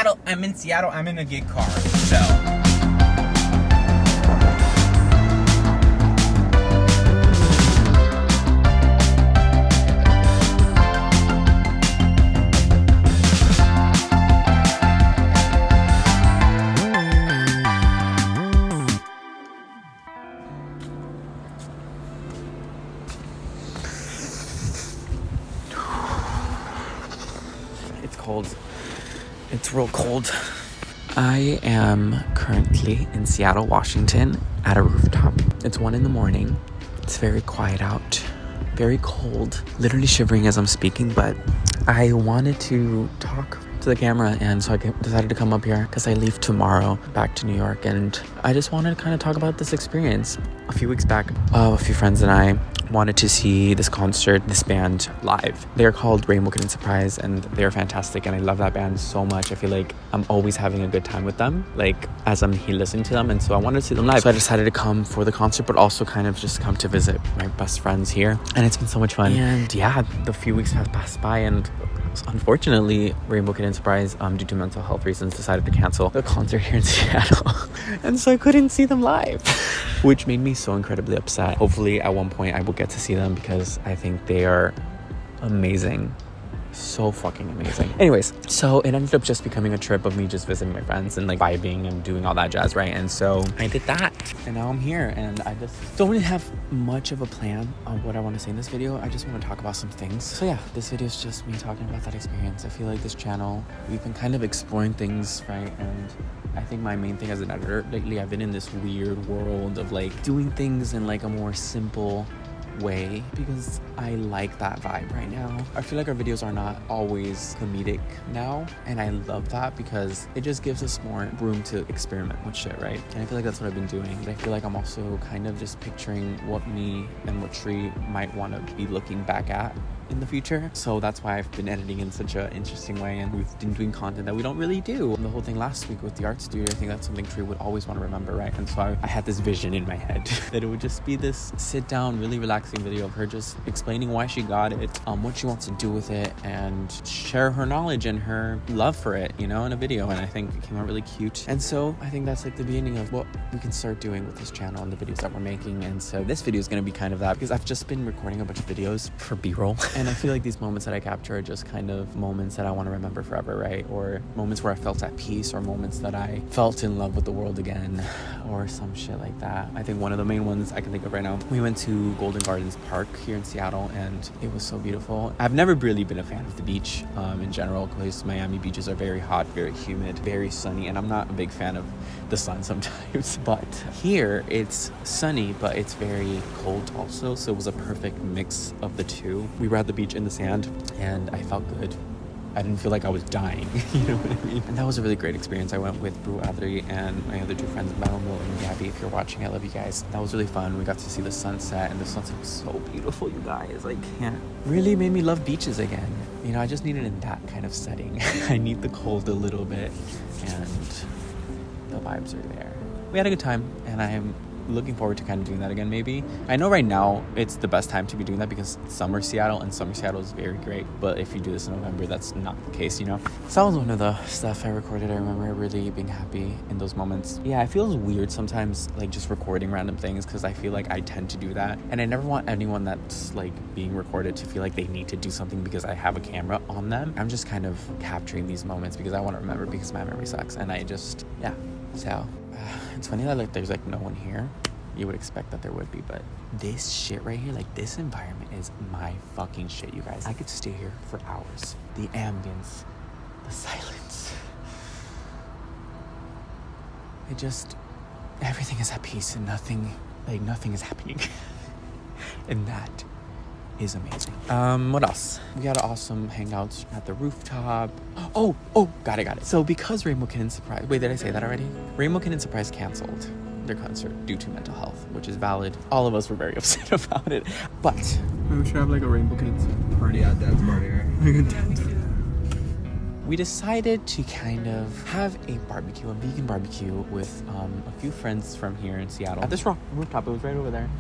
Seattle. I'm in a gig car, so. It's cold. It's real cold. I am currently in Seattle, Washington at a rooftop. It's 1 a.m. It's very quiet out, very cold, literally shivering as I'm speaking, but I wanted to talk to the camera, and so I decided to come up here because I leave tomorrow back to New York, and I just wanted to kind of talk about this experience. A few weeks back, a few friends and I wanted to see this band live. They're called Rainbow Kitten Surprise, and they're fantastic, and I love that band so much. I feel like I'm always having a good time with them, like as I'm here listening to them, and so I wanted to see them live. So I decided to come for the concert, but also kind of just come to visit my best friends here, and it's been so much fun. And yeah, the few weeks have passed by, and unfortunately, Rainbow Kitten Surprise, due to mental health reasons, decided to cancel the concert here in Seattle. And so I couldn't see them live, which made me so incredibly upset. Hopefully, at one point, I will get to see them because I think they are amazing. So fucking amazing. Anyways, so it ended up just becoming a trip of me just visiting my friends and like vibing and doing all that jazz, right? And so I did that, and now I'm here, and I just don't really have much of a plan on what I want to say in this video. I just want to talk about some things. So yeah, this video is just me talking about that experience. I feel like this channel, we've been kind of exploring things, right? And I think my main thing as an editor lately, I've been in this weird world of like doing things in like a more simple way because I like that vibe right now. I feel like our videos are not always comedic now, and I love that because it just gives us more room to experiment with shit, right? And I feel like that's what I've been doing. But I feel like I'm also kind of just picturing what me and what Tree might want to be looking back at in the future. So that's why I've been editing in such an interesting way, and we've been doing content that we don't really do. And the whole thing last week with the art studio, I think that's something Tree would always want to remember, right? And so I had this vision in my head that it would just be this sit down, really relaxing video of her just explaining why she got it, what she wants to do with it, and share her knowledge and her love for it, you know, in a video. And I think it came out really cute. And so I think that's like the beginning of what we can start doing with this channel and the videos that we're making. And so this video is going to be kind of that, because I've just been recording a bunch of videos for B-roll. And I feel like these moments that I capture are just kind of moments that I want to remember forever, right? Or moments where I felt at peace, or moments that I felt in love with the world again, or some shit like that. I think one of the main ones I can think of right now, we went to Golden Gardens Park here in Seattle, and it was so beautiful. I've never really been a fan of the beach in general, because Miami beaches are very hot, very humid, very sunny, and I'm not a big fan of the sun sometimes. But here it's sunny, but it's very cold also, so it was a perfect mix of the two. We were at the beach in the sand, and I felt good. I didn't feel like I was dying, you know what I mean? And that was a really great experience. I went with Brew Adri and my other two friends, Mel and Gabby. If you're watching, I love you guys. That was really fun. We got to see the sunset, and the sunset was so beautiful, you guys. I can't. Really made me love beaches again. You know, I just need it in that kind of setting. I need the cold a little bit, and the vibes are there. We had a good time, and I am looking forward to kind of doing that again, maybe. I know right now it's the best time to be doing that because it's summer Seattle, and summer Seattle is very great. But if you do this in November, that's not the case, you know? So that was one of the stuff I recorded. I remember really being happy in those moments. Yeah, it feels weird sometimes, like just recording random things, because I feel like I tend to do that. And I never want anyone that's like being recorded to feel like they need to do something because I have a camera on them. I'm just kind of capturing these moments because I want to remember, because my memory sucks. And I just, yeah, so it's funny that like there's like no one here. You would expect that there would be, but this shit right here, like this environment is my fucking shit, you guys. I could stay here for hours. The ambience, the silence. It just, everything is at peace and nothing is happening. And that is amazing. What else? We had an awesome hangout at the rooftop. Oh, got it. So because Rainbow Kitten Surprise, wait, did I say that already? Rainbow Kitten Surprise canceled their concert due to mental health, which is valid. All of us were very upset about it, but we should have like a Rainbow Kitten party at Dad's party, right? Like a dance. We decided to kind of have a barbecue, a vegan barbecue with a few friends from here in Seattle at this rooftop. It was right over there,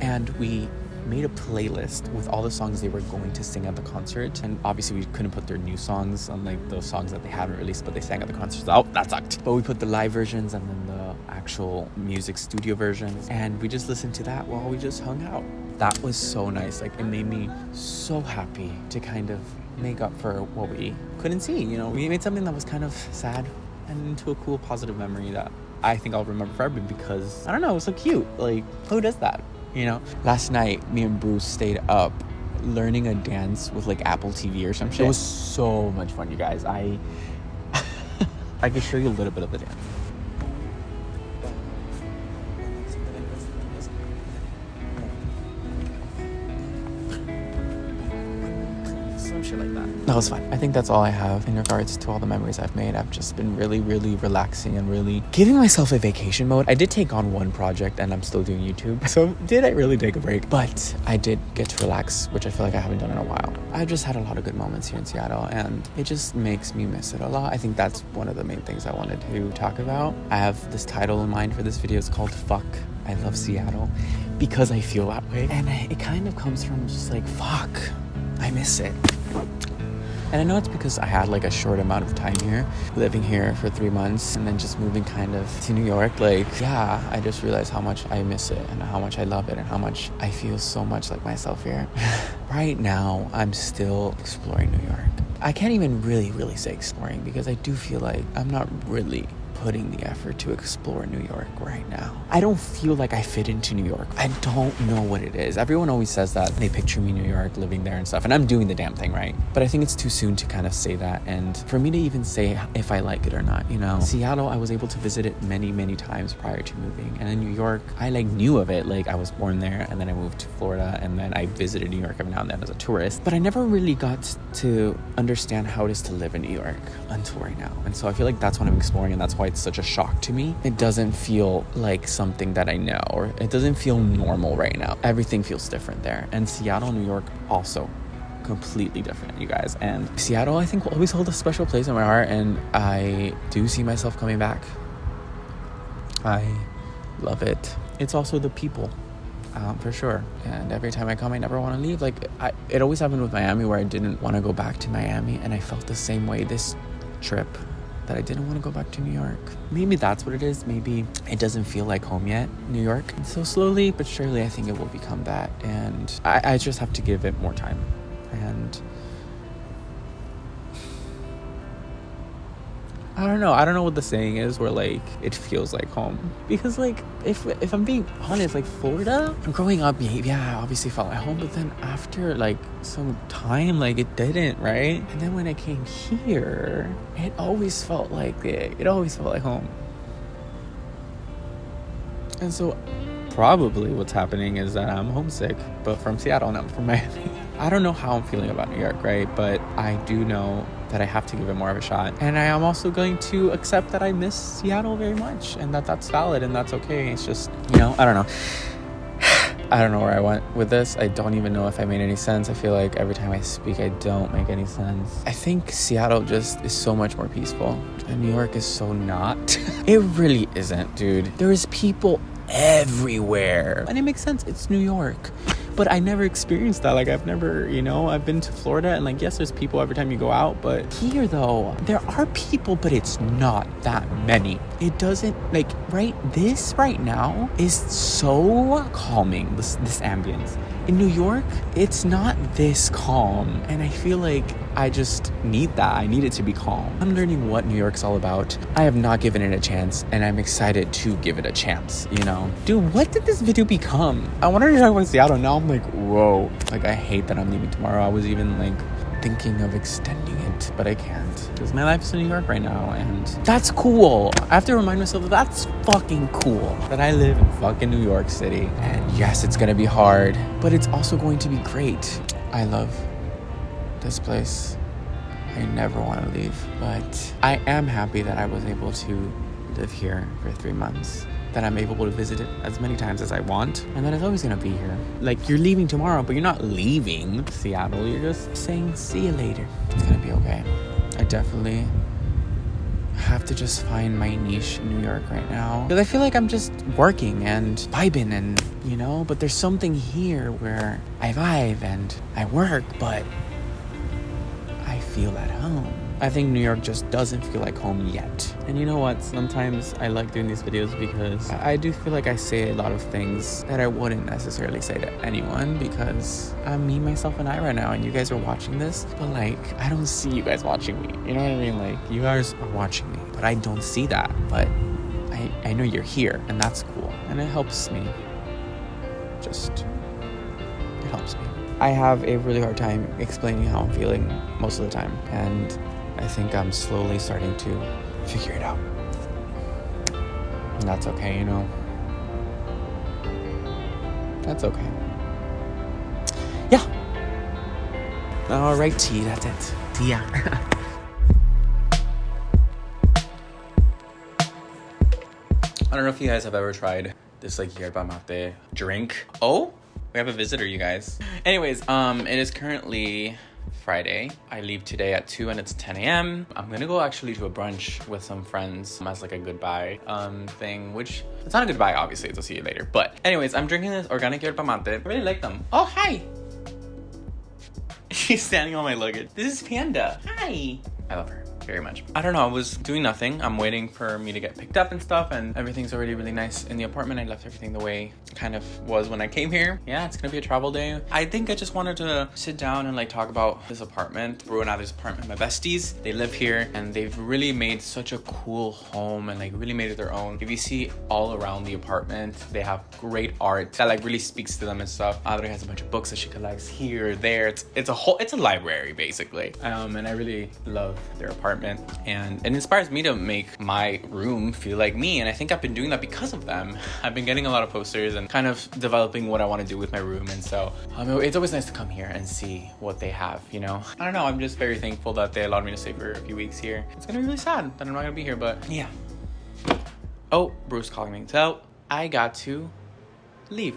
and we made a playlist with all the songs they were going to sing at the concert. And obviously we couldn't put their new songs on like those songs that they haven't released, but they sang at the concert. So that sucked. But we put the live versions and then the actual music studio versions. And we just listened to that while we just hung out. That was so nice. Like, it made me so happy to kind of make up for what we couldn't see. You know, we made something that was kind of sad and into a cool, positive memory that I think I'll remember forever because, I don't know, it was so cute. Like, who does that? You know? Last night, me and Bruce stayed up learning a dance with like Apple TV or some shit. It was so much fun, you guys. I could show you a little bit of the dance. Some shit like that. That was fun. I think that's all I have in regards to all the memories I've made. I've just been really, really relaxing and really giving myself a vacation mode. I did take on one project and I'm still doing YouTube. So did I really take a break? But I did get to relax, which I feel like I haven't done in a while. I've just had a lot of good moments here in Seattle and it just makes me miss it a lot. I think that's one of the main things I wanted to talk about. I have this title in mind for this video. It's called Fuck, I Love Seattle, because I feel that way. And it kind of comes from just like, fuck, I miss it. And I know it's because I had like a short amount of time here, living here for 3 months and then just moving kind of to New York. Like, yeah, I just realized how much I miss it and how much I love it and how much I feel so much like myself here. Right now, I'm still exploring New York. I can't even really say exploring because I do feel like I'm not really putting the effort to explore New York right now. I don't feel like I fit into New York. I don't know what it is. Everyone always says that. They picture me in New York, living there and stuff, and I'm doing the damn thing, right? But I think it's too soon to kind of say that and for me to even say if I like it or not, you know? Seattle, I was able to visit it many times prior to moving. And in New York, I like knew of it. Like I was born there and then I moved to Florida and then I visited New York every now and then as a tourist. But I never really got to understand how it is to live in New York until right now. And so I feel like that's what I'm exploring and that's why it's such a shock to me. It doesn't feel like something that I know, or it doesn't feel normal right now. Everything feels different there. And Seattle, New York also completely different, you guys. And Seattle, I think, will always hold a special place in my heart, and I do see myself coming back. I love it. It's also the people, for sure. And every time I come, I never want to leave. Like, it always happened with Miami where I didn't want to go back to Miami, and I felt the same way this trip, that I didn't want to go back to New York. Maybe that's what it is. Maybe it doesn't feel like home yet, New York. And so slowly but surely, I think it will become that. And I just have to give it more time. And I don't know what the saying is where like it feels like home, because like if I'm being honest, like Florida growing up, yeah, I obviously felt like home, but then after like some time, like it didn't, right? And then when I came here, it always felt like home. And so probably what's happening is that I'm homesick, but from Seattle, not from Miami. I don't know how I'm feeling about New York, right? But I do know that I have to give it more of a shot. And I am also going to accept that I miss Seattle very much and that's valid and that's okay. It's just, you know, I don't know. I don't know where I went with this. I don't even know if I made any sense. I feel like every time I speak, I don't make any sense. I think Seattle just is so much more peaceful and New York is so not. It really isn't, dude. There is people everywhere. And it makes sense. It's New York. But I never experienced that. Like, I've never, you know, I've been to Florida and like, yes, there's people every time you go out, but here though, there are people, but it's not that many. It doesn't, like, this right now is so calming, this ambience. In New York, it's not this calm. And I feel like I just need that. I need it to be calm. I'm learning what New York's all about. I have not given it a chance, and I'm excited to give it a chance, you know? Dude, what did this video become? I wanted to talk about Seattle. Now I'm like, whoa. Like, I hate that I'm leaving tomorrow. I was even, like, thinking of extending it, but I can't. Because my life is in New York right now, and that's cool. I have to remind myself that that's fucking cool. That I live in fucking New York City. And yes, it's gonna be hard, but it's also going to be great. I love this place. I never want to leave, but I am happy that I was able to live here for 3 months, that I'm able to visit it as many times as I want, and that it's always going to be here. Like, you're leaving tomorrow, but you're not leaving Seattle. You're just saying, see you later. It's going to be okay. I definitely have to just find my niche in New York right now. Because I feel like I'm just working and vibing and, you know, but there's something here where I vibe and I work, but I feel at home. I think New York just doesn't feel like home yet. And you know what? Sometimes I like doing these videos because I do feel like I say a lot of things that I wouldn't necessarily say to anyone because I'm me, myself, and I right now, and you guys are watching this, but like, I don't see you guys watching me. You know what I mean? Like, you guys are watching me, but I don't see that. But I know you're here, and that's cool. And it helps me. It helps me. I have a really hard time explaining how I'm feeling most of the time, and I think I'm slowly starting to figure it out. And that's okay, you know? That's okay. Yeah. All right, T, that's it. Yeah. I don't know if you guys have ever tried this like yerba mate drink. Oh, we have a visitor, you guys. Anyways, it is currently Friday. I leave today at 2 and it's 10 a.m. I'm gonna go actually to a brunch with some friends as like a goodbye thing, which it's not a goodbye, obviously, it's a see you later. But anyways, I'm drinking this organic yerba mate. I really like them. Oh, hi. She's standing on my luggage. This is Panda. Hi. I love her very much. I don't know, I was doing nothing. I'm waiting for me to get picked up and stuff, and everything's already really nice in the apartment. I left everything the way it kind of was when I came here. Yeah, it's gonna be a travel day. I think I just wanted to sit down and like talk about this apartment. Bro and Adler's apartment, my besties, they live here and they've really made such a cool home and like really made it their own. If you see all around the apartment, they have great art that like really speaks to them and stuff. Adler has a bunch of books that she collects here, there. It's a library basically. And I really love their apartment. And it inspires me to make my room feel like me, and I think I've been doing that because of them. I've been getting a lot of posters and kind of developing what I want to do with my room, and so it's always nice to come here and see what they have, you know. I don't know, I'm just very thankful that they allowed me to stay for a few weeks here. It's gonna be really sad that I'm not gonna be here, but yeah. Oh, Bruce calling me, so I got to leave.